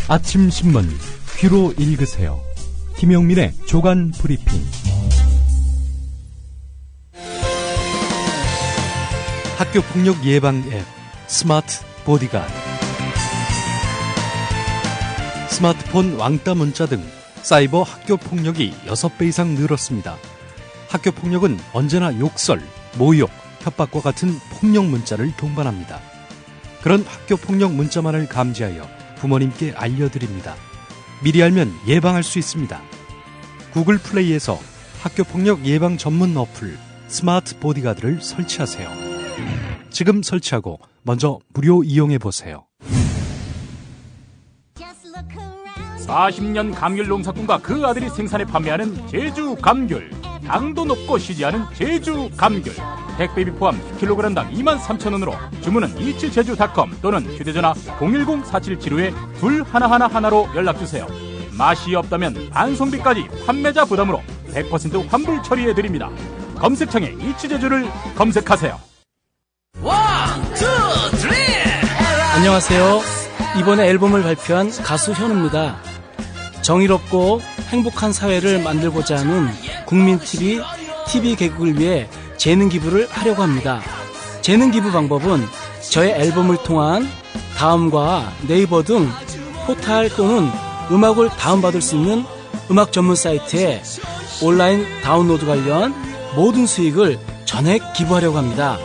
아침 신문 귀로 읽으세요. 김용민의 조간 브리핑. 학교 폭력 예방 앱 스마트 보디가드. 스마트폰 왕따 문자 등 사이버 학교 폭력이 6배 이상 늘었습니다. 학교 폭력은 언제나 욕설, 모욕, 협박과 같은 폭력 문자를 동반합니다. 그런 학교 폭력 문자만을 감지하여 부모님께 알려드립니다. 미리 알면 예방할 수 있습니다. 구글 플레이에서 학교 폭력 예방 전문 어플 스마트 보디가드를 설치하세요. 지금 설치하고 먼저 무료 이용해보세요. 40년 감귤 농사꾼과 그 아들이 생산해 판매하는 제주 감귤. 당도 높고 쉬지 않은 제주 감귤. 택배비 포함 10kg당 23,000원으로 주문은 이츠제주.com 또는 휴대전화 010-4775-2111로 연락주세요. 맛이 없다면 반송비까지 판매자 부담으로 100% 환불 처리해드립니다. 검색창에 이츠제주를 검색하세요. 안녕하세요. 이번에 앨범을 발표한 가수 현우입니다. 정의롭고 행복한 사회를 만들고자 하는 국민TV, TV 개국을 위해 재능 기부를 하려고 합니다. 재능 기부 방법은 저의 앨범을 통한 다음과 네이버 등 포탈 또는 음악을 다운받을 수 있는 음악 전문 사이트에 온라인 다운로드 관련 모든 수익을 전액 기부하려고 합니다.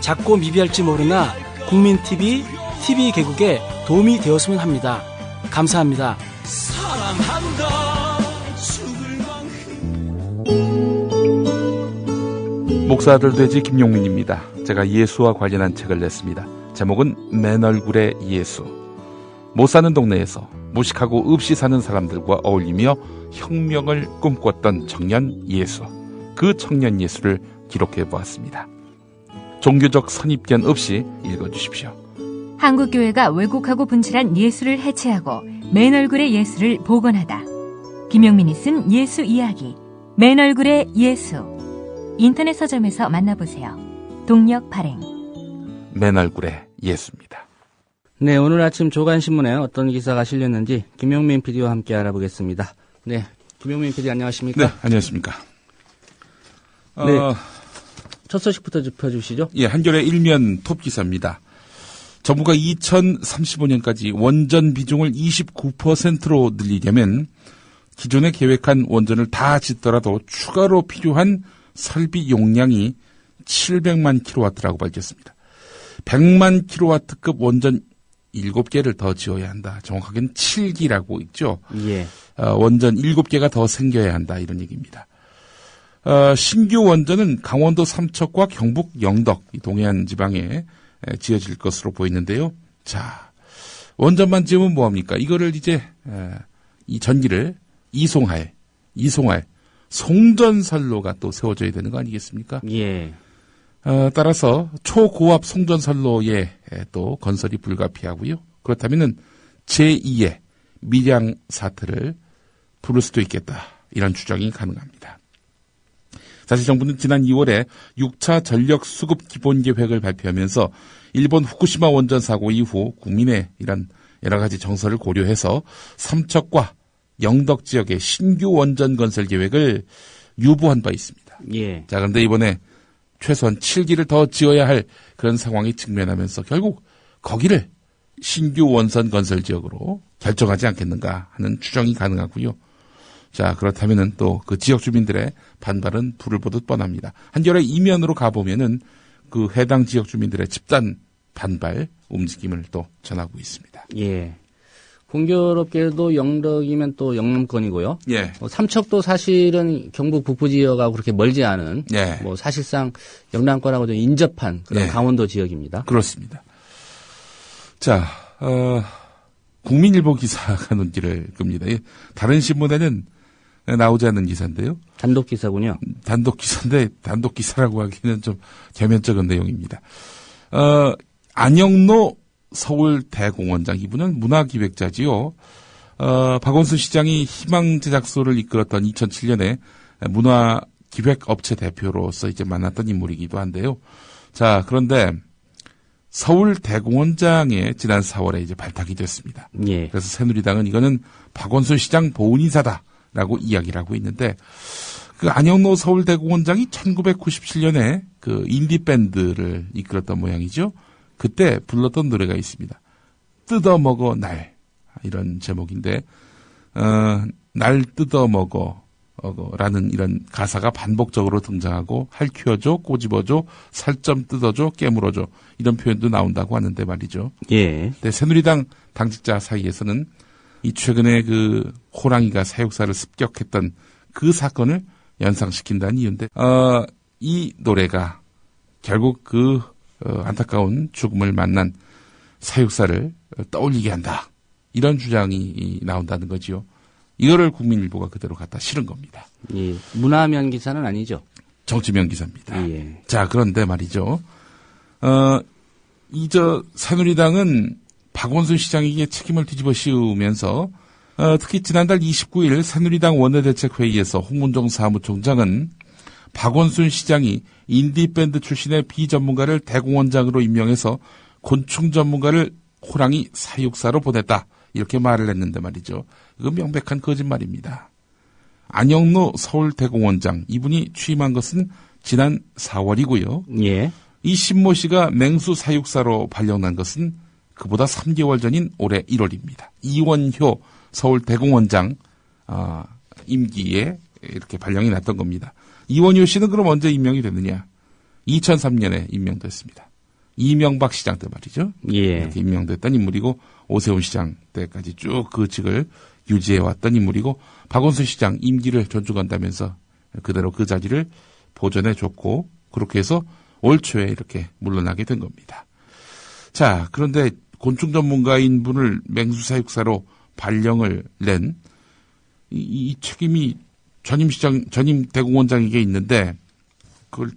작고 미비할지 모르나 국민TV, TV 개국에 도움이 되었으면 합니다. 감사합니다. 목사들 돼지 김용민입니다. 제가 예수와 관련한 책을 냈습니다. 제목은 맨 얼굴의 예수. 못 사는 동네에서 무식하고 없이 사는 사람들과 어울리며 혁명을 꿈꿨던 청년 예수. 그 청년 예수를 기록해 보았습니다. 종교적 선입견 없이 읽어주십시오. 한국교회가 왜곡하고 분칠한 예수를 해체하고 맨 얼굴의 예수를 복원하다. 김용민이 쓴 예수 이야기 맨 얼굴의 예수. 인터넷 서점에서 만나보세요. 동력 발행. 맨 얼굴의 예수입니다. 네, 오늘 아침 조간신문에 어떤 기사가 실렸는지 김용민 PD와 함께 알아보겠습니다. 네, 김용민 PD 안녕하십니까? 네, 안녕하십니까? 네, 첫 소식부터 짚어주시죠. 예, 한겨레 일면 톱 기사입니다. 정부가 2035년까지 원전 비중을 29%로 늘리려면 기존에 계획한 원전을 다 짓더라도 추가로 필요한 설비 용량이 700만 킬로와트라고 밝혔습니다. 100만 킬로와트급 원전 7개를 더 지어야 한다. 정확하게는 7기라고 있죠. 예. 원전 7개가 더 생겨야 한다. 이런 얘기입니다. 신규 원전은 강원도 삼척과 경북 영덕, 동해안 지방에 지어질 것으로 보이는데요. 자, 원전만 지으면 뭐합니까? 이거를 이제 이 전기를 이송할 송전선로가 또 세워져야 되는 거 아니겠습니까? 예. 따라서 초고압 송전선로의 또 건설이 불가피하고요. 그렇다면은 제2의 밀양 사태를 부를 수도 있겠다. 이런 추정이 가능합니다. 사실 정부는 지난 2월에 6차 전력 수급 기본 계획을 발표하면서 일본 후쿠시마 원전 사고 이후 국민의 이런 여러 가지 정서를 고려해서 삼척과 영덕 지역의 신규 원전 건설 계획을 유보한 바 있습니다. 예. 자, 그런데 이번에 최소한 7기를 더 지어야 할 그런 상황이 직면하면서 결국 거기를 신규 원전 건설 지역으로 결정하지 않겠는가 하는 추정이 가능하고요. 자, 그렇다면은 또 그 지역 주민들의 반발은 불을 보듯 뻔합니다. 한겨레 이면으로 가보면은 그 해당 지역 주민들의 집단 반발 움직임을 또 전하고 있습니다. 예. 공교롭게도 영덕이면 또 영남권이고요. 예. 삼척도 사실은 경북 북부 지역하고 그렇게 멀지 않은 예. 뭐 사실상 영남권하고 좀 인접한 그런 예. 강원도 지역입니다. 그렇습니다. 자, 국민일보 기사가 눈길을 끕니다. 다른 신문에는 나오지 않는 기사인데요. 단독 기사군요. 단독 기사인데 단독 기사라고 하기는 좀 개면적인 내용입니다. 안영노 서울대공원장, 이분은 문화기획자지요. 박원순 시장이 희망제작소를 이끌었던 2007년에 문화기획업체 대표로서 이제 만났던 인물이기도 한데요. 자, 그런데 서울대공원장에 지난 4월에 이제 발탁이 됐습니다. 예. 그래서 새누리당은 이거는 박원순 시장 보훈인사다라고 이야기를 하고 있는데, 그 안영노 서울대공원장이 1997년에 그 인디밴드를 이끌었던 모양이죠. 그때 불렀던 노래가 있습니다. 뜯어먹어 날, 이런 제목인데, 날 뜯어먹어 라는 이런 가사가 반복적으로 등장하고, 할퀴어줘, 꼬집어줘, 살점 뜯어줘, 깨물어줘, 이런 표현도 나온다고 하는데 말이죠. 예. 근데 새누리당 당직자 사이에서는 이 최근에 그 호랑이가 사육사를 습격했던 그 사건을 연상시킨다는 이유인데, 이 노래가 결국 그 안타까운 죽음을 만난 사육사를 떠올리게 한다, 이런 주장이 나온다는 거지요. 이거를 국민일보가 그대로 갖다 실은 겁니다. 예. 문화면 기사는 아니죠. 정치면 기사입니다. 예. 자, 그런데 말이죠. 새누리당은 박원순 시장에게 책임을 뒤집어 씌우면서, 특히 지난달 29일 새누리당 원내대책회의에서 홍문종 사무총장은 박원순 시장이 인디밴드 출신의 비전문가를 대공원장으로 임명해서 곤충 전문가를 호랑이 사육사로 보냈다, 이렇게 말을 했는데 말이죠. 이거 명백한 거짓말입니다. 안영노 서울대공원장, 이분이 취임한 것은 지난 4월이고요. 예. 이 신모 씨가 맹수 사육사로 발령난 것은 그보다 3개월 전인 올해 1월입니다. 이원효 서울대공원장 임기에 이렇게 발령이 났던 겁니다. 이원효 씨는 그럼 언제 임명이 됐느냐? 2003년에 임명됐습니다. 이명박 시장 때 말이죠. 예. 이렇게 임명됐던 인물이고, 오세훈 시장 때까지 쭉 그 직을 유지해왔던 인물이고, 박원순 시장 임기를 존중한다면서 그대로 그 자리를 보존해줬고, 그렇게 해서 올 초에 이렇게 물러나게 된 겁니다. 자, 그런데 곤충 전문가인 분을 맹수사육사로 발령을 낸 이 책임이 전임 대공원장에게 있는데, 그걸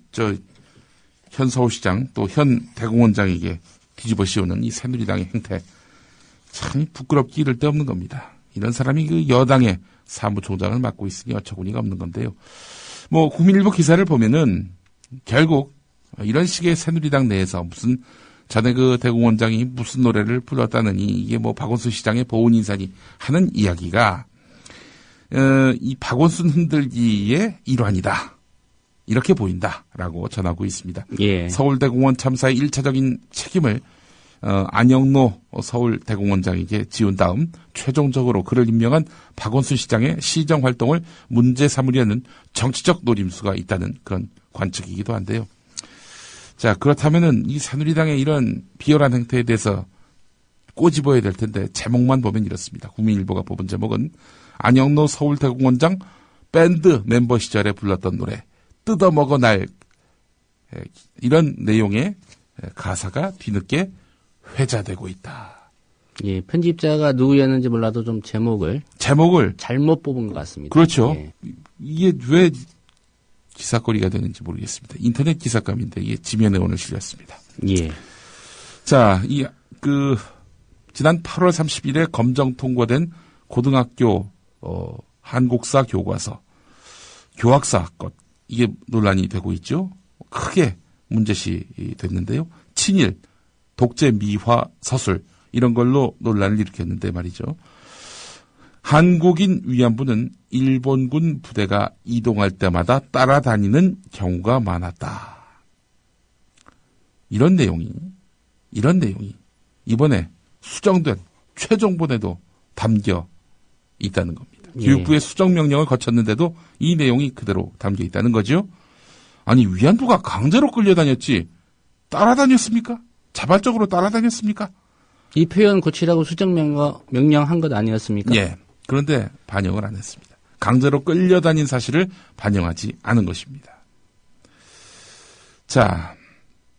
현 서울시장 또 현 대공원장에게 뒤집어 씌우는 이 새누리당의 행태, 참 부끄럽기 이를 데 없는 겁니다. 이런 사람이 그 여당의 사무총장을 맡고 있으니 어처구니가 없는 건데요. 뭐 국민일보 기사를 보면은 결국 이런 식의 새누리당 내에서 무슨 전에 그 대공원장이 무슨 노래를 불렀다느니 이게 뭐 박원순 시장의 보훈인사니 하는 이야기가 이 박원순 흔들기의 일환이다, 이렇게 보인다라고 전하고 있습니다. 예. 서울대공원 참사의 1차적인 책임을 안영노 서울대공원장에게 지운 다음 최종적으로 그를 임명한 박원순 시장의 시정활동을 문제 삼으려는 정치적 노림수가 있다는 그런 관측이기도 한데요. 자, 그렇다면은 이 새누리당의 이런 비열한 행태에 대해서 꼬집어야 될 텐데, 제목만 보면 이렇습니다. 국민일보가 뽑은 제목은 안영노 서울대공원장 밴드 멤버 시절에 불렀던 노래 뜯어먹어 날, 이런 내용의 가사가 뒤늦게 회자되고 있다. 예, 편집자가 누구였는지 몰라도 좀 제목을 잘못 뽑은 것 같습니다. 그렇죠. 예. 이게 왜 기사거리가 되는지 모르겠습니다. 인터넷 기사감인데 이게 지면에 오늘 실렸습니다. 예. 자, 지난 8월 30일에 검정 통과된 고등학교 한국사 교과서 교학사 것, 이게 논란이 되고 있죠. 크게 문제시 됐는데요. 친일, 독재 미화 서술, 이런 걸로 논란을 일으켰는데 말이죠. 한국인 위안부는 일본군 부대가 이동할 때마다 따라다니는 경우가 많았다. 이런 내용이 이번에 수정된 최종본에도 담겨 있다는 겁니다. 예. 교육부의 수정명령을 거쳤는데도 이 내용이 그대로 담겨 있다는 거죠. 아니, 위안부가 강제로 끌려다녔지 따라다녔습니까? 자발적으로 따라다녔습니까? 이 표현 고치라고 수정명령한 것 아니었습니까? 예. 그런데 반영을 안 했습니다. 강제로 끌려다닌 사실을 반영하지 않은 것입니다. 자,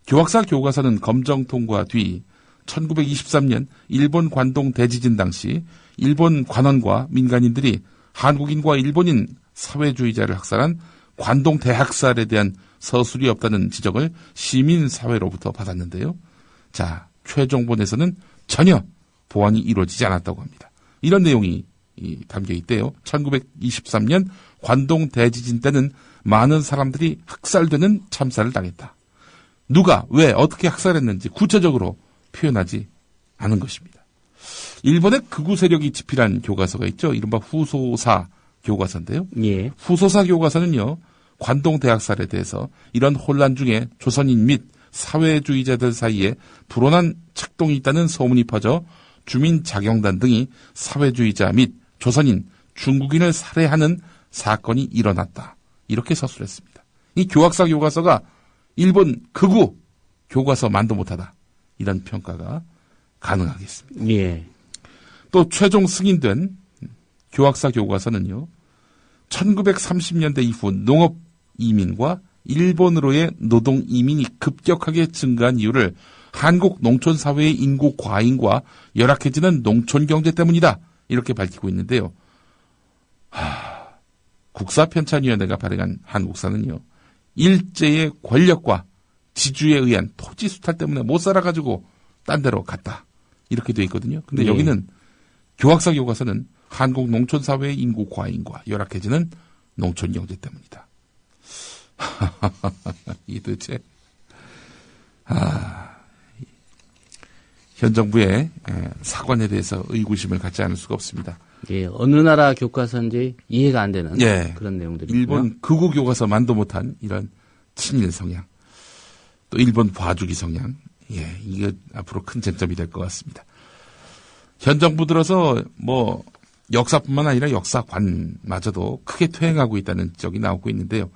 교학사 교과서는 검정 통과 뒤 1923년 일본 관동 대지진 당시 일본 관원과 민간인들이 한국인과 일본인 사회주의자를 학살한 관동 대학살에 대한 서술이 없다는 지적을 시민사회로부터 받았는데요. 자, 최종본에서는 전혀 보완이 이루어지지 않았다고 합니다. 이런 내용이 담겨 있대요. 1923년 관동 대지진 때는 많은 사람들이 학살되는 참사를 당했다. 누가, 왜, 어떻게 학살했는지 구체적으로 표현하지 않은 것입니다. 일본의 극우 세력이 집필한 교과서가 있죠. 이른바 후소사 교과서인데요. 예. 후소사 교과서는요, 관동 대학살에 대해서 이런 혼란 중에 조선인 및 사회주의자들 사이에 불온한 착동이 있다는 소문이 퍼져 주민 자경단 등이 사회주의자 및 조선인, 중국인을 살해하는 사건이 일어났다. 이렇게 서술했습니다. 이 교학사 교과서가 일본 극우 교과서만도 못하다. 이런 평가가 가능하겠습니다. 예. 또 최종 승인된 교학사 교과서는요, 1930년대 이후 농업 이민과 일본으로의 노동 이민이 급격하게 증가한 이유를 한국 농촌 사회의 인구 과잉과 열악해지는 농촌 경제 때문이다. 이렇게 밝히고 있는데요. 국사편찬위원회가 발행한 한국사는요, 일제의 권력과 지주에 의한 토지 수탈 때문에 못 살아가지고 딴 데로 갔다. 이렇게 돼 있거든요. 근데 여기는 교학사 교과서는 한국 농촌 사회의 인구 과잉과 열악해지는 농촌 경제 때문이다. 이 도대체 현 정부의 사관에 대해서 의구심을 갖지 않을 수가 없습니다. 예, 어느 나라 교과서인지 이해가 안 되는 예, 그런 내용들이고요. 일본 극우 교과서만도 못한 이런 친일 성향, 또 일본 봐주기 성향, 예, 이게 앞으로 큰 쟁점이 될 것 같습니다. 현 정부 들어서 뭐 역사뿐만 아니라 역사관마저도 크게 퇴행하고 있다는 지적이 나오고 있는데요.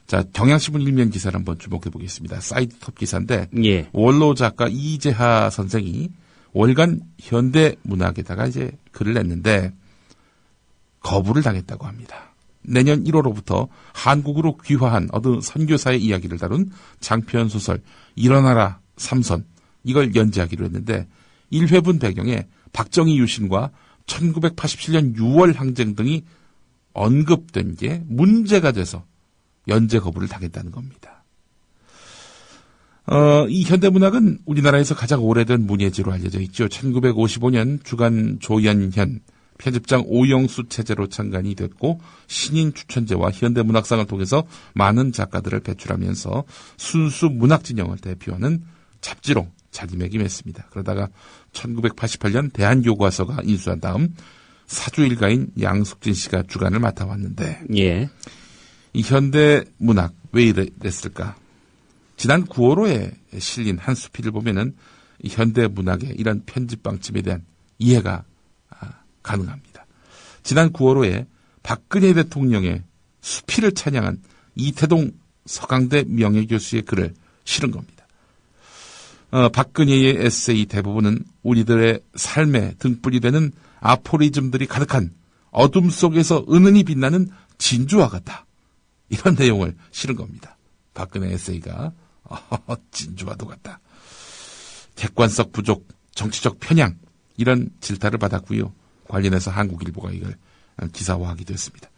자, 경향신문 일면 기사를 한번 주목해 보겠습니다. 사이드 톱 기사인데, 예. 원로 작가 이재하 선생이 월간 현대 문학에다가 이제 글을 냈는데 거부를 당했다고 합니다. 내년 1월로부터 한국으로 귀화한 어느 선교사의 이야기를 다룬 장편 소설 일어나라 삼선, 이걸 연재하기로 했는데 1회분 배경에 박정희 유신과 1987년 6월 항쟁 등이 언급된 게 문제가 돼서 연재 거부를 당했다는 겁니다. 이 현대문학은 우리나라에서 가장 오래된 문예지로 알려져 있죠. 1955년 주간 조연현, 편집장 오영수 체제로 창간이 됐고 신인 추천제와 현대문학상을 통해서 많은 작가들을 배출하면서 순수 문학 진영을 대표하는 잡지로 자리매김했습니다. 그러다가 1988년 대한교과서가 인수한 다음 사주 일가인 양숙진 씨가 주간을 맡아왔는데, 예. 이 현대 문학 왜 이랬을까? 지난 9월호에 실린 한 수필을 보면은 이 현대 문학의 이런 편집 방침에 대한 이해가 가능합니다. 지난 9월호에 박근혜 대통령의 수필을 찬양한 이태동 서강대 명예교수의 글을 실은 겁니다. 박근혜의 에세이 대부분은 우리들의 삶의 등불이 되는 아포리즘들이 가득한 어둠 속에서 은은히 빛나는 진주와 같다. 이런 내용을 실은 겁니다. 박근혜 에세이가 진주와도 같다. 객관성 부족, 정치적 편향, 이런 질타를 받았고요. 관련해서 한국일보가 이걸 기사화하기도 했습니다.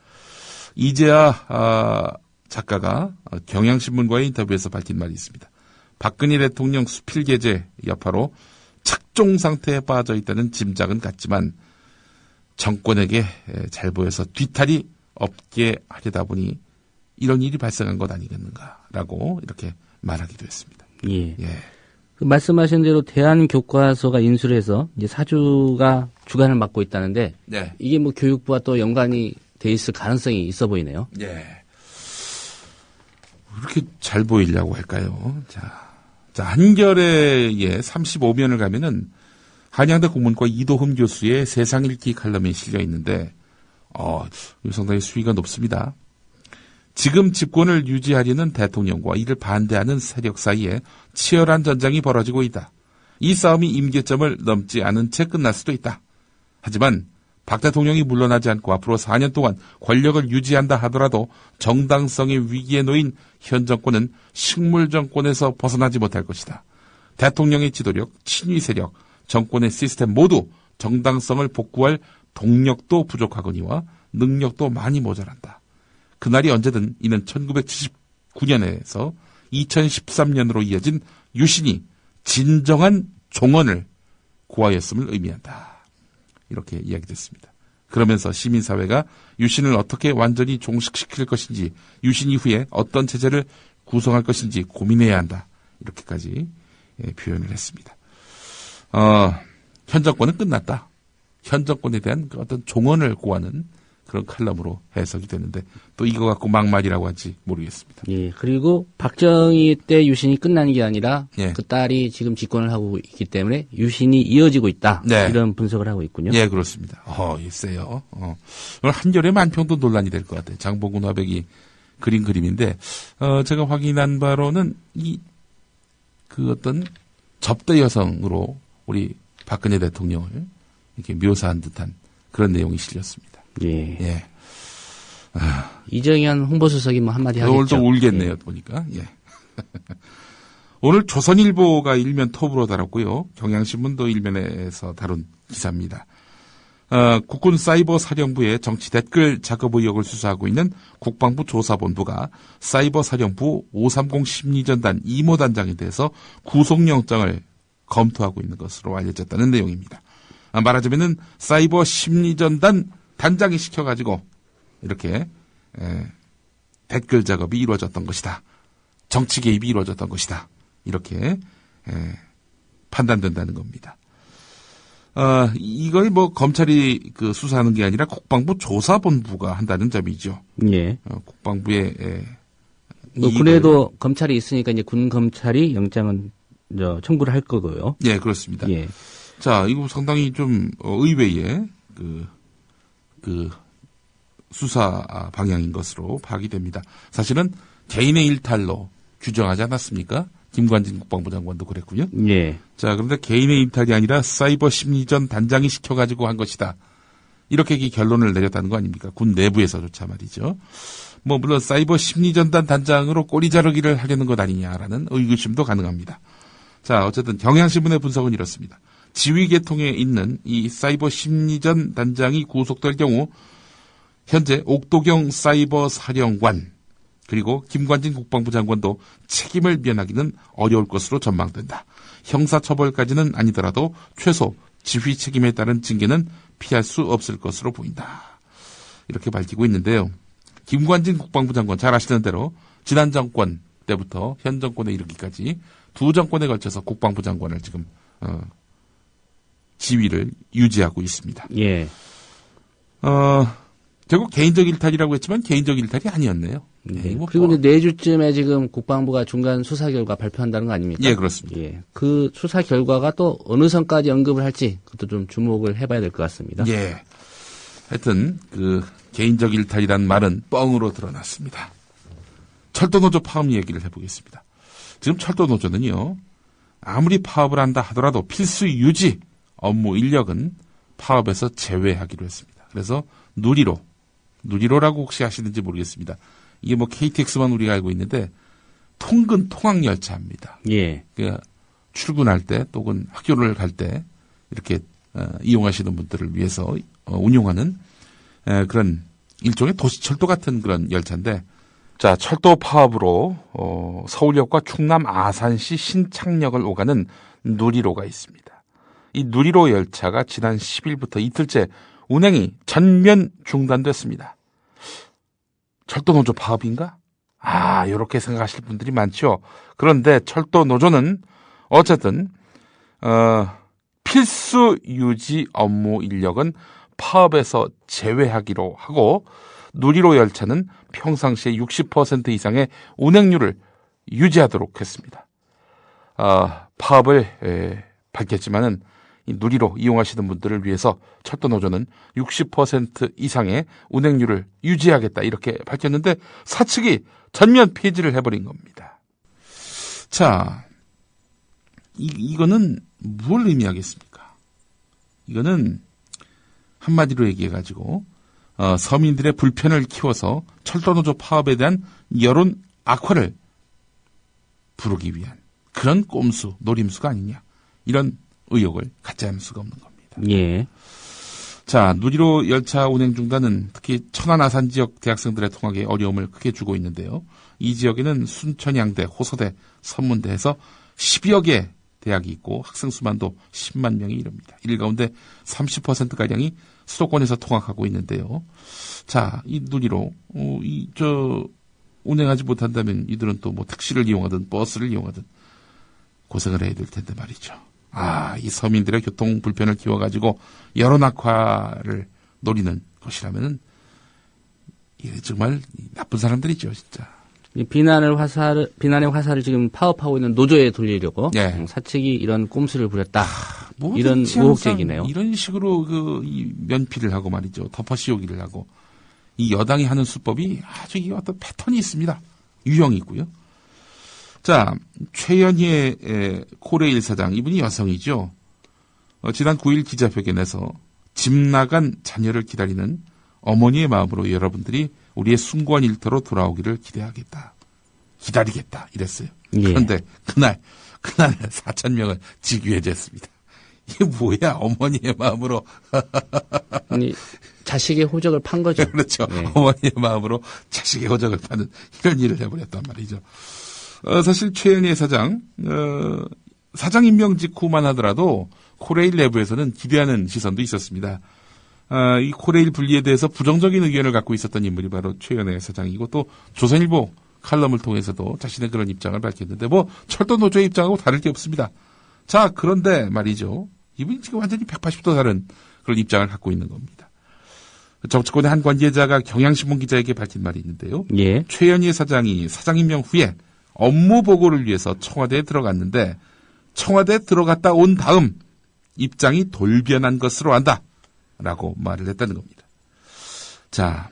이재하 작가가 경향신문과의 인터뷰에서 밝힌 말이 있습니다. 박근혜 대통령 수필계제 여파로 착종 상태에 빠져 있다는 짐작은 같지만 정권에게 잘 보여서 뒤탈이 없게 하려다 보니 이런 일이 발생한 것 아니겠는가라고 이렇게 말하기도 했습니다. 예. 예. 그 말씀하신 대로 대한교과서가 인수를 해서 이제 사주가 주관을 맡고 있다는데, 네. 이게 뭐 교육부와 또 연관이 돼 있을 가능성이 있어 보이네요. 예. 왜 이렇게 잘 보이려고 할까요? 자, 한겨레의 35면을 가면은 한양대 국문과 이도흠 교수의 세상 읽기 칼럼이 실려 있는데, 상당히 수위가 높습니다. 지금 집권을 유지하려는 대통령과 이를 반대하는 세력 사이에 치열한 전쟁이 벌어지고 있다. 이 싸움이 임계점을 넘지 않은 채 끝날 수도 있다. 하지만 박 대통령이 물러나지 않고 앞으로 4년 동안 권력을 유지한다 하더라도 정당성의 위기에 놓인 현 정권은 식물 정권에서 벗어나지 못할 것이다. 대통령의 지도력, 친위 세력, 정권의 시스템 모두 정당성을 복구할 동력도 부족하거니와 능력도 많이 모자란다. 그날이 언제든 이는 1979년에서 2013년으로 이어진 유신이 진정한 종언을 고하였음을 의미한다. 이렇게 이야기됐습니다. 그러면서 시민사회가 유신을 어떻게 완전히 종식시킬 것인지, 유신 이후에 어떤 체제를 구성할 것인지 고민해야 한다. 이렇게까지 표현을 했습니다. 현 정권은 끝났다. 현 정권에 대한 그 어떤 종언을 고하는 그런 칼럼으로 해석이 되는데 또 이거 갖고 막말이라고 할지 모르겠습니다. 예. 그리고 박정희 때 유신이 끝난 게 아니라 예. 그 딸이 지금 집권을 하고 있기 때문에 유신이 이어지고 있다. 네. 이런 분석을 하고 있군요. 예, 그렇습니다. 있어요. 오늘 한겨레 만평도 논란이 될 것 같아요. 장봉근 화백이 그린 그림인데 제가 확인한 바로는 그 어떤 접대 여성으로 우리 박근혜 대통령을 이렇게 묘사한 듯한 그런 내용이 실렸습니다. 예. 예. 이정현 홍보수석이 뭐 한마디 하겠죠. 오늘 좀 울겠네요, 예. 보니까. 예. 오늘 조선일보가 일면 톱으로 달았고요. 경향신문도 일면에서 다룬 기사입니다. 국군 사이버 사령부의 정치 댓글 작업 의혹을 수사하고 있는 국방부 조사본부가 사이버 사령부 530 심리전단 이모 단장에 대해서 구속영장을 검토하고 있는 것으로 알려졌다는 내용입니다. 말하자면은 사이버 심리전단 단장이 시켜가지고 이렇게 댓글 작업이 이루어졌던 것이다. 정치 개입이 이루어졌던 것이다. 이렇게 판단된다는 겁니다. 이걸 뭐 검찰이 그 수사하는 게 아니라 국방부 조사본부가 한다는 점이죠. 예. 국방부의 뭐 군에도 검찰이 있으니까 이제 군 검찰이 영장은 청구를 할 거고요. 예, 그렇습니다. 예. 자, 이거 상당히 좀 의외의 그 수사 방향인 것으로 파악이 됩니다. 사실은 개인의 일탈로 규정하지 않았습니까? 김관진 국방부 장관도 그랬고요. 예. 자, 그런데 개인의 일탈이 아니라 사이버 심리전 단장이 시켜가지고 한 것이다. 이렇게 결론을 내렸다는 거 아닙니까? 군 내부에서조차 말이죠. 뭐 물론 사이버 심리전단 단장으로 꼬리 자르기를 하려는 것 아니냐라는 의구심도 가능합니다. 자, 어쨌든 경향신문의 분석은 이렇습니다. 지휘계통에 있는 이 사이버 심리전 단장이 구속될 경우 현재 옥도경 사이버 사령관 그리고 김관진 국방부 장관도 책임을 면하기는 어려울 것으로 전망된다. 형사처벌까지는 아니더라도 최소 지휘 책임에 따른 징계는 피할 수 없을 것으로 보인다. 이렇게 밝히고 있는데요. 김관진 국방부 장관 잘 아시는 대로 지난 정권 때부터 현 정권에 이르기까지 두 정권에 걸쳐서 국방부 장관을 지금 지위를 유지하고 있습니다. 예. 결국 개인적 일탈이라고 했지만 개인적 일탈이 아니었네요. 네. 그리고 이제 내주쯤에 지금 국방부가 중간 수사 결과 발표한다는 거 아닙니까? 예, 그렇습니다. 예. 그 수사 결과가 또 어느 선까지 언급을 할지 그것도 좀 주목을 해봐야 될 것 같습니다. 예. 하여튼 그 개인적 일탈이란 말은 뻥으로 드러났습니다. 철도노조 파업 얘기를 해보겠습니다. 지금 철도노조는요. 아무리 파업을 한다 하더라도 필수 유지 업무 인력은 파업에서 제외하기로 했습니다. 그래서 누리로라고 혹시 아시는지 모르겠습니다. 이게 뭐 KTX만 우리가 알고 있는데 통근 통학열차입니다. 예. 그러니까 출근할 때 또는 학교를 갈 때 이렇게 이용하시는 분들을 위해서 운용하는 그런 일종의 도시철도 같은 그런 열차인데 자, 철도 파업으로 서울역과 충남 아산시 신창역을 오가는 누리로가 있습니다. 이 누리로 열차가 지난 10일부터 이틀째 운행이 전면 중단됐습니다. 철도노조 파업인가? 이렇게 생각하실 분들이 많죠. 그런데 철도노조는 어쨌든 필수 유지 업무 인력은 파업에서 제외하기로 하고 누리로 열차는 평상시에 60% 이상의 운행률을 유지하도록 했습니다. 파업을 밝혔지만은 이 누리로 이용하시는 분들을 위해서 철도노조는 60% 이상의 운행률을 유지하겠다 이렇게 밝혔는데 사측이 전면 폐지를 해버린 겁니다. 자, 이거는 뭘 의미하겠습니까? 이거는 한마디로 얘기해가지고 서민들의 불편을 키워서 철도노조 파업에 대한 여론 악화를 부르기 위한 그런 꼼수, 노림수가 아니냐 이런 의혹을 갖지 않을 수가 없는 겁니다. 예. 자, 누리로 열차 운행 중단은 특히 천안 아산 지역 대학생들의 통학에 어려움을 크게 주고 있는데요. 이 지역에는 순천향대, 호서대, 선문대에서 10여 개 대학이 있고 학생 수만도 10만 명이 이릅니다. 이 가운데 30%가량이 수도권에서 통학하고 있는데요. 자, 이 누리로 운행하지 못한다면 이들은 또 뭐 택시를 이용하든 버스를 이용하든 고생을 해야 될 텐데 말이죠. 이 서민들의 교통 불편을 키워가지고 여론 악화를 노리는 것이라면은 이게 정말 나쁜 사람들이죠, 진짜. 이 비난의 화살을 지금 파업하고 있는 노조에 돌리려고 사측이 이런 꼼수를 부렸다. 이런 의혹 제기네요. 이런 식으로 이 면피를 하고 말이죠. 덮어씌우기를 하고 이 여당이 하는 수법이 아주 이 어떤 패턴이 있습니다. 유형이 있고요. 자, 최연희의 코레일 사장, 이분이 여성이죠. 지난 9일 기자회견에서 집 나간 자녀를 기다리는 어머니의 마음으로 여러분들이 우리의 숭고한 일터로 돌아오기를 기다리겠다 이랬어요. 그런데 그날 4,000명을 직위해제했습니다. 이게 뭐야, 어머니의 마음으로. 아니, 자식의 호적을 판 거죠. 그렇죠. 어머니의 마음으로 자식의 호적을 파는 이런 일을 해버렸단 말이죠. 사실 최연희 사장, 사장 임명 직후만 하더라도 코레일 내부에서는 기대하는 시선도 있었습니다. 이 코레일 분리에 대해서 부정적인 의견을 갖고 있었던 인물이 바로 최연희 사장이고, 또 조선일보 칼럼을 통해서도 자신의 그런 입장을 밝혔는데 철도 노조의 입장하고 다를 게 없습니다. 자, 그런데 말이죠. 이분이 지금 완전히 180도 다른 그런 입장을 갖고 있는 겁니다. 정치권의 한 관계자가 경향신문 기자에게 밝힌 말이 있는데요. 최연희 사장이 사장 임명 후에 업무 보고를 위해서 청와대에 들어갔는데 청와대에 들어갔다 온 다음 입장이 돌변한 것으로 안다 라고 말을 했다는 겁니다. 자,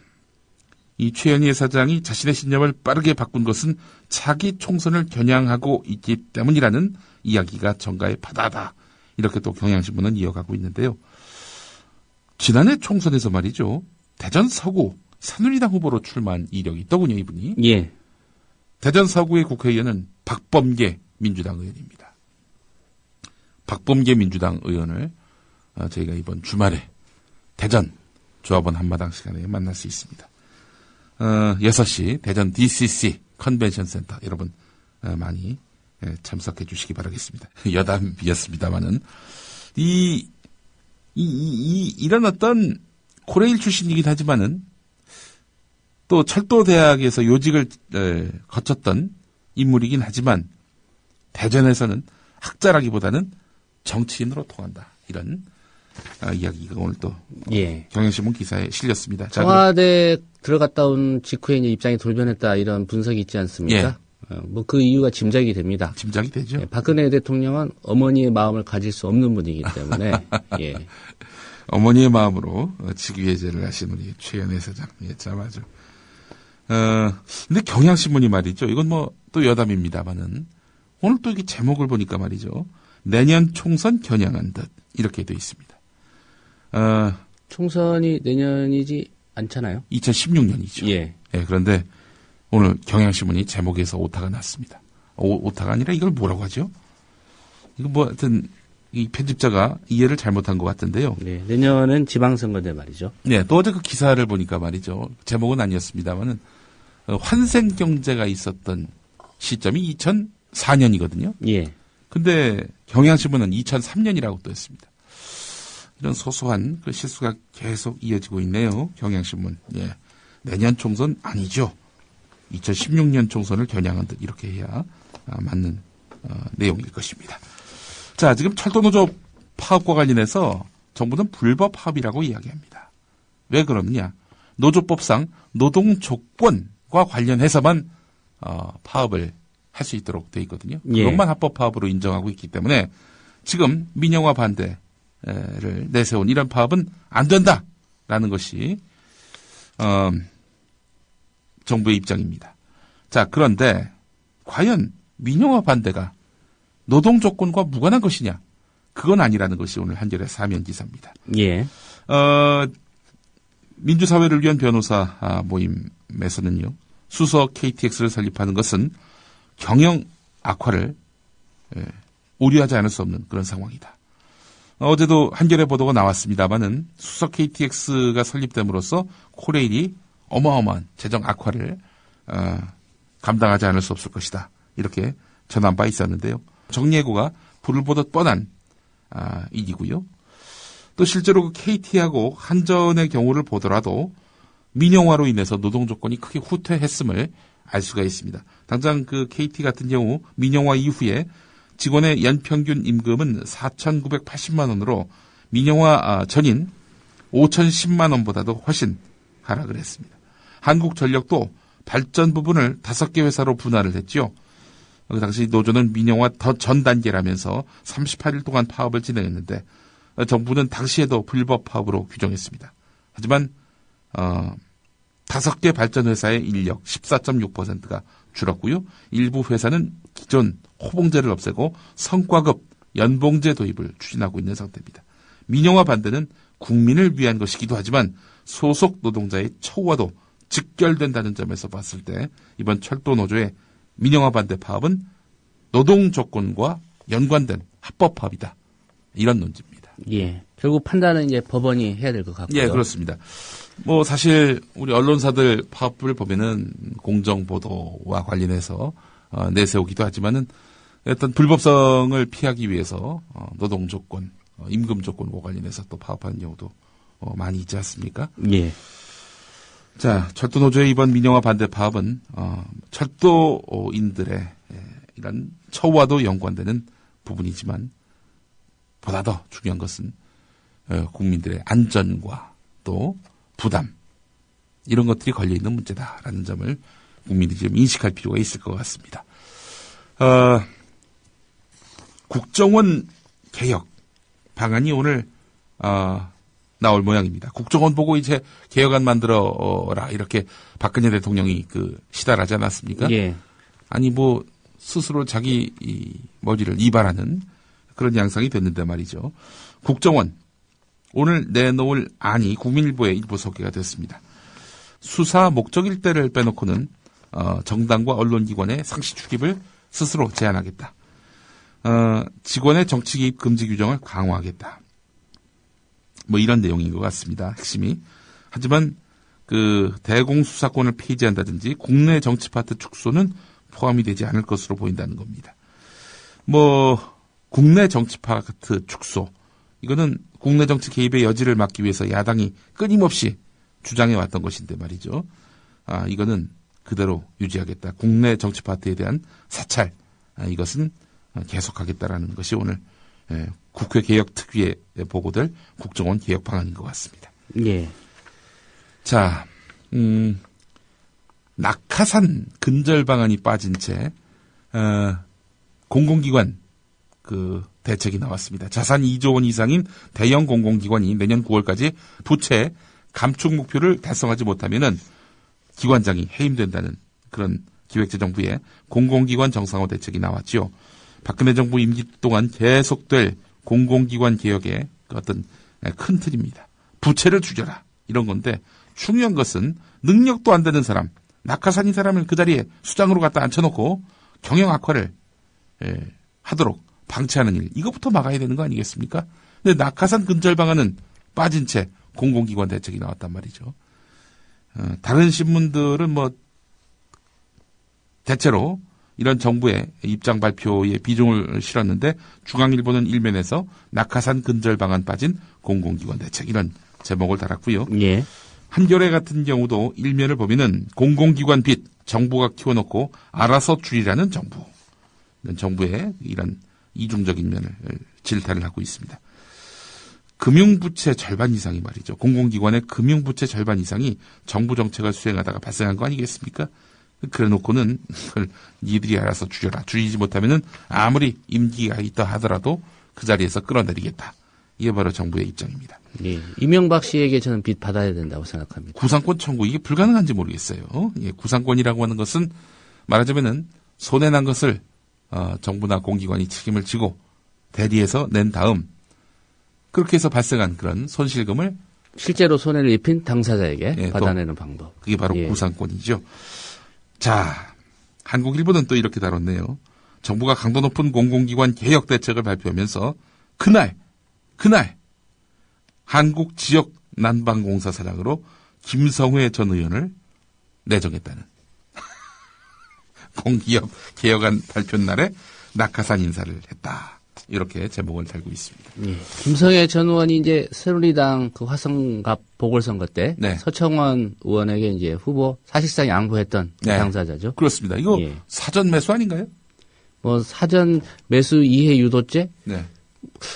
이 최연희 사장이 자신의 신념을 빠르게 바꾼 것은 차기 총선을 겨냥하고 있기 때문이라는 이야기가 정가의 바다다. 이렇게 또 경향신문은 이어가고 있는데요. 지난해 총선에서 말이죠. 대전 서구 새누리당 후보로 출마한 이력이 있더군요, 이분이. 대전 서구의 국회의원은 박범계 민주당 의원입니다. 박범계 민주당 의원을 저희가 이번 주말에 대전 조합원 한마당 시간에 만날 수 있습니다. 6시 대전 DCC 컨벤션 센터 여러분 많이 참석해 주시기 바라겠습니다. 여담이었습니다만은 이런 어떤 코레일 출신이긴 하지만은 또 철도대학에서 요직을 거쳤던 인물이긴 하지만 대전에서는 학자라기보다는 정치인으로 통한다. 이런 이야기가 오늘 또 경향신문 기사에 실렸습니다. 청와대 들어갔다 온 직후에 이제 입장이 돌변했다 이런 분석이 있지 않습니까? 그 이유가 짐작이 됩니다. 짐작이 되죠. 박근혜 대통령은 어머니의 마음을 가질 수 없는 분이기 때문에 어머니의 마음으로 직위해제를 하신 우리 최연희 사장. 참 아주. 근데 경향신문이 말이죠. 이건 또 여담입니다만은 오늘 또 이게 제목을 보니까 말이죠. 내년 총선 겨냥한 듯 이렇게 되어 있습니다. 총선이 내년이지 않잖아요. 2016년이죠. 그런데 오늘 경향신문이 제목에서 오타가 났습니다. 오타가 아니라 이걸 뭐라고 하죠? 이거 하여튼 이 편집자가 이해를 잘못한 것 같은데요. 내년은 지방선거인데 말이죠. 또 어제 그 기사를 보니까 말이죠. 제목은 아니었습니다만은 환생 경제가 있었던 시점이 2004년이거든요. 근데 경향신문은 2003년이라고 또 했습니다. 이런 소소한 그 실수가 계속 이어지고 있네요. 경향신문. 내년 총선 아니죠. 2016년 총선을 겨냥한 듯 이렇게 해야 맞는 내용일 것입니다. 자, 지금 철도노조 파업과 관련해서 정부는 불법 파업이라고 이야기합니다. 왜 그러느냐? 노조법상 노동 조건과 관련해서만 파업을 할 수 있도록 돼 있거든요. 그것만 합법 파업으로 인정하고 있기 때문에 지금 민영화 반대를 내세운 이런 파업은 안 된다라는 것이 정부의 입장입니다. 자, 그런데 과연 민영화 반대가 노동 조건과 무관한 것이냐? 그건 아니라는 것이 오늘 한겨레 사면 기사입니다. 민주사회를 위한 변호사 모임에서는요. 수석 KTX를 설립하는 것은 경영 악화를 우려하지 않을 수 없는 그런 상황이다. 어제도 한겨레 보도가 나왔습니다마는 수석 KTX가 설립됨으로써 코레일이 어마어마한 재정 악화를 감당하지 않을 수 없을 것이다. 이렇게 전한 바 있었는데요. 정리해고가 불을 보듯 뻔한 일이고요. 또 실제로 그 KT하고 한전의 경우를 보더라도 민영화로 인해서 노동 조건이 크게 후퇴했음을 알 수가 있습니다. 당장 그 KT 같은 경우 민영화 이후에 직원의 연평균 임금은 4,980만 원으로 민영화 전인 5,010만 원보다도 훨씬 하락을 했습니다. 한국전력도 발전 부분을 5개 회사로 분할을 했죠. 그 당시 노조는 민영화 더 전 단계라면서 38일 동안 파업을 진행했는데 정부는 당시에도 불법 파업으로 규정했습니다. 하지만 5개 발전회사의 인력 14.6%가 줄었고요. 일부 회사는 기존 호봉제를 없애고 성과급 연봉제 도입을 추진하고 있는 상태입니다. 민영화 반대는 국민을 위한 것이기도 하지만 소속 노동자의 처우와도 직결된다는 점에서 봤을 때 이번 철도 노조의 민영화 반대 파업은 노동 조건과 연관된 합법 파업이다. 이런 논지입니다. 예. 결국 판단은 이제 법원이 해야 될 것 같고요. 예, 그렇습니다. 뭐 사실 우리 언론사들 파업을 보면은 공정 보도와 관련해서 내세우기도 하지만은 어떤 불법성을 피하기 위해서 노동 조건, 임금 조건과 관련해서 또 파업하는 경우도 많이 있지 않습니까? 예. 자, 철도 노조의 이번 민영화 반대 파업은 철도인들의 이런 처우와도 연관되는 부분이지만 보다 더 중요한 것은 국민들의 안전과 또 부담 이런 것들이 걸려있는 문제다라는 점을 국민들이 좀 인식할 필요가 있을 것 같습니다. 국정원 개혁 방안이 오늘 나올 모양입니다. 국정원 보고 이제 개혁안 만들어라 이렇게 박근혜 대통령이 시달하지 않았습니까? 예. 아니 뭐 스스로 자기 머리를 이발하는 그런 양상이 됐는데 말이죠. 국정원 오늘 내놓을 안이 국민일보에 일부 소개가 됐습니다. 수사 목적일 때를 빼놓고는 정당과 언론기관의 상시 출입을 스스로 제한하겠다. 직원의 정치 개입 금지 규정을 강화하겠다. 뭐 이런 내용인 것 같습니다. 핵심이. 하지만 대공수사권을 폐지한다든지 국내 정치 파트 축소는 포함이 되지 않을 것으로 보인다는 겁니다. 뭐 국내 정치 파트 축소 이거는 국내 정치 개입의 여지를 막기 위해서 야당이 끊임없이 주장해 왔던 것인데 말이죠. 이거는 그대로 유지하겠다. 국내 정치 파트에 대한 사찰 이것은 계속하겠다라는 것이 오늘 국회 개혁 특위에 보고될 국정원 개혁 방안인 것 같습니다. 예. 자, 낙하산 근절 방안이 빠진 채 공공기관 대책이 나왔습니다. 자산 2조 원 이상인 대형 공공기관이 내년 9월까지 부채 감축 목표를 달성하지 못하면은 기관장이 해임된다는 그런 기획재정부의 공공기관 정상화 대책이 나왔지요. 박근혜 정부 임기 동안 계속될 공공기관 개혁의 어떤 큰 틀입니다. 부채를 줄여라 이런 건데 중요한 것은 능력도 안 되는 사람, 낙하산인 사람을 그 자리에 수장으로 갖다 앉혀놓고 경영 악화를 하도록 방치하는 일, 이것부터 막아야 되는 거 아니겠습니까? 근데 낙하산 근절 방안은 빠진 채 공공기관 대책이 나왔단 말이죠. 다른 신문들은 뭐 대체로 이런 정부의 입장 발표에 비중을 실었는데 중앙일보는 일면에서 낙하산 근절 방안 빠진 공공기관 대책 이런 제목을 달았고요. 예. 한겨레 같은 경우도 일면을 보면은 공공기관 빚 정부가 키워놓고 알아서 줄이라는 정부. 이런 정부의 이런 이중적인 면을 질타를 하고 있습니다. 금융부채 절반 이상이 말이죠. 공공기관의 금융부채 절반 이상이 정부 정책을 수행하다가 발생한 거 아니겠습니까? 그래 놓고는 그걸 니들이 알아서 줄여라. 줄이지 못하면은 아무리 임기가 있다 하더라도 그 자리에서 끌어내리겠다. 이게 바로 정부의 입장입니다. 예. 이명박 씨에게 저는 빚 받아야 된다고 생각합니다. 구상권 청구 이게 불가능한지 모르겠어요. 예, 구상권이라고 하는 것은 말하자면은 손해난 것을 정부나 공기관이 책임을 지고 대리해서 낸 다음 그렇게 해서 발생한 그런 손실금을 실제로 손해를 입힌 당사자에게 받아내는 방법. 그게 바로 구상권이죠. 자, 한국일보는 또 이렇게 다뤘네요. 정부가 강도 높은 공공기관 개혁 대책을 발표하면서 그날 한국지역난방공사 사장으로 김성회 전 의원을 내정했다는 공기업 개혁안 발표 날에 낙하산 인사를 했다. 이렇게 제목을 달고 있습니다. 예. 김성회 전 의원이 이제 새누리당 화성갑 보궐선거 때 서청원 의원에게 이제 후보 사실상 양보했던 당사자죠. 그렇습니다. 이거 사전 매수 아닌가요? 뭐 사전 매수 이해 유도죄? 네.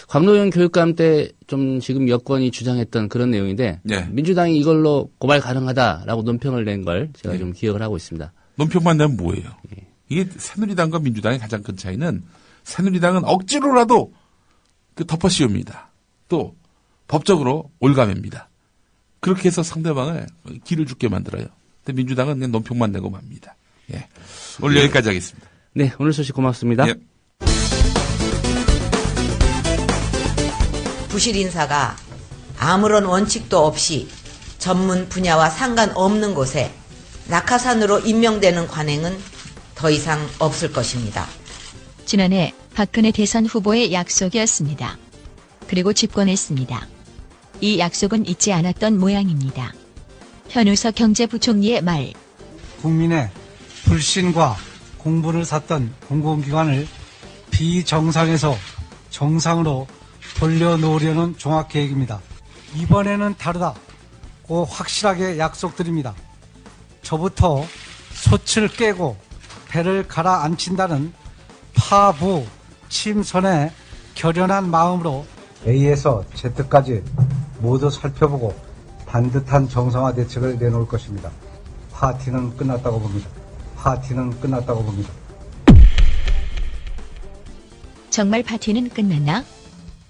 광노현 교육감 때 좀 지금 여권이 주장했던 그런 내용인데 네. 민주당이 이걸로 고발 가능하다라고 논평을 낸 걸 제가 네. 좀 기억을 하고 있습니다. 논평만 내면 뭐예요? 네. 이게 새누리당과 민주당의 가장 큰 차이는 새누리당은 억지로라도 덮어 씌웁니다. 또 법적으로 올가맵니다. 그렇게 해서 상대방을 길을 죽게 만들어요. 근데 민주당은 그냥 논평만 내고 맙니다. 예. 오늘 여기까지 하겠습니다. 네, 오늘 소식 고맙습니다. 예. 부실 인사가 아무런 원칙도 없이 전문 분야와 상관없는 곳에 낙하산으로 임명되는 관행은 더 이상 없을 것입니다. 지난해 박근혜 대선 후보의 약속이었습니다. 그리고 집권했습니다. 이 약속은 잊지 않았던 모양입니다. 현우석 경제부총리의 말. 국민의 불신과 공분을 샀던 공공기관을 비정상에서 정상으로 돌려놓으려는 종합계획입니다. 이번에는 다르다고 확실하게 약속드립니다. 저부터 솥을 깨고 배를 가라앉힌다는 파부 침선의 결연한 마음으로 A에서 Z까지 모두 살펴보고 반듯한 정상화 대책을 내놓을 것입니다. 파티는 끝났다고 봅니다. 파티는 끝났다고 봅니다. 정말 파티는 끝났나?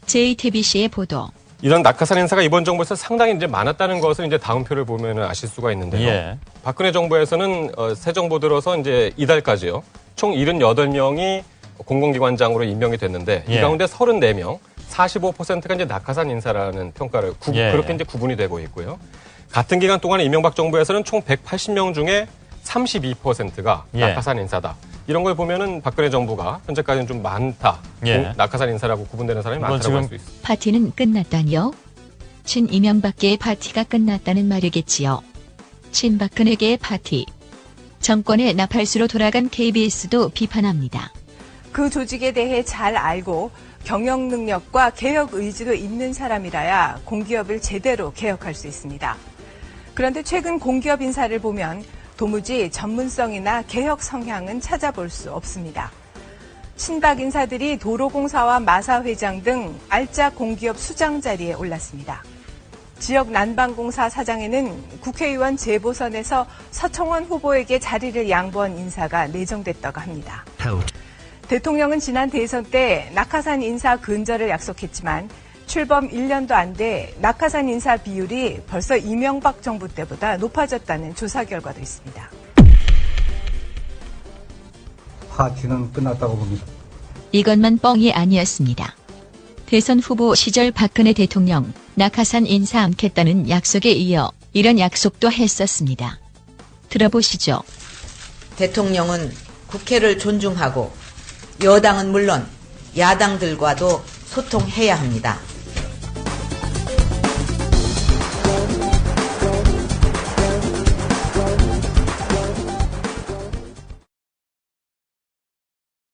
JTBC의 보도. 이런 낙하산 인사가 이번 정부에서 상당히 이제 많았다는 것을 이제 다음 표를 보면 아실 수가 있는데요. 예. 박근혜 정부에서는 새 정부 들어서 이제 이달까지요. 총 78명이 공공기관장으로 임명이 됐는데 이 가운데 34명, 45%가 이제 낙하산 인사라는 평가를 그렇게 이제 구분이 되고 있고요. 같은 기간 동안에 이명박 정부에서는 총 180명 중에 32%가 낙하산 인사다. 이런 걸 보면은 박근혜 정부가 현재까지는 좀 많다. 낙하산 인사라고 구분되는 사람이 많다고 할 수 있습니다. 파티는 끝났다니요? 친이명박계의 파티가 끝났다는 말이겠지요. 친박근혜계의 파티. 정권의 나팔수로 돌아간 KBS도 비판합니다. 그 조직에 대해 잘 알고 경영 능력과 개혁 의지도 있는 사람이라야 공기업을 제대로 개혁할 수 있습니다. 그런데 최근 공기업 인사를 보면 도무지 전문성이나 개혁 성향은 찾아볼 수 없습니다. 친박 인사들이 도로공사와 마사회장 등 알짜 공기업 수장 자리에 올랐습니다. 지역 난방공사 사장에는 국회의원 재보선에서 서청원 후보에게 자리를 양보한 인사가 내정됐다고 합니다. 대통령은 지난 대선 때 낙하산 인사 근절을 약속했지만 출범 1년도 안 돼 낙하산 인사 비율이 벌써 이명박 정부 때보다 높아졌다는 조사 결과도 있습니다. 파티는 끝났다고 봅니다. 이것만 뻥이 아니었습니다. 대선 후보 시절 박근혜 대통령 낙하산 인사 않겠다는 약속에 이어 이런 약속도 했었습니다. 들어보시죠. 대통령은 국회를 존중하고 여당은 물론 야당들과도 소통해야 합니다.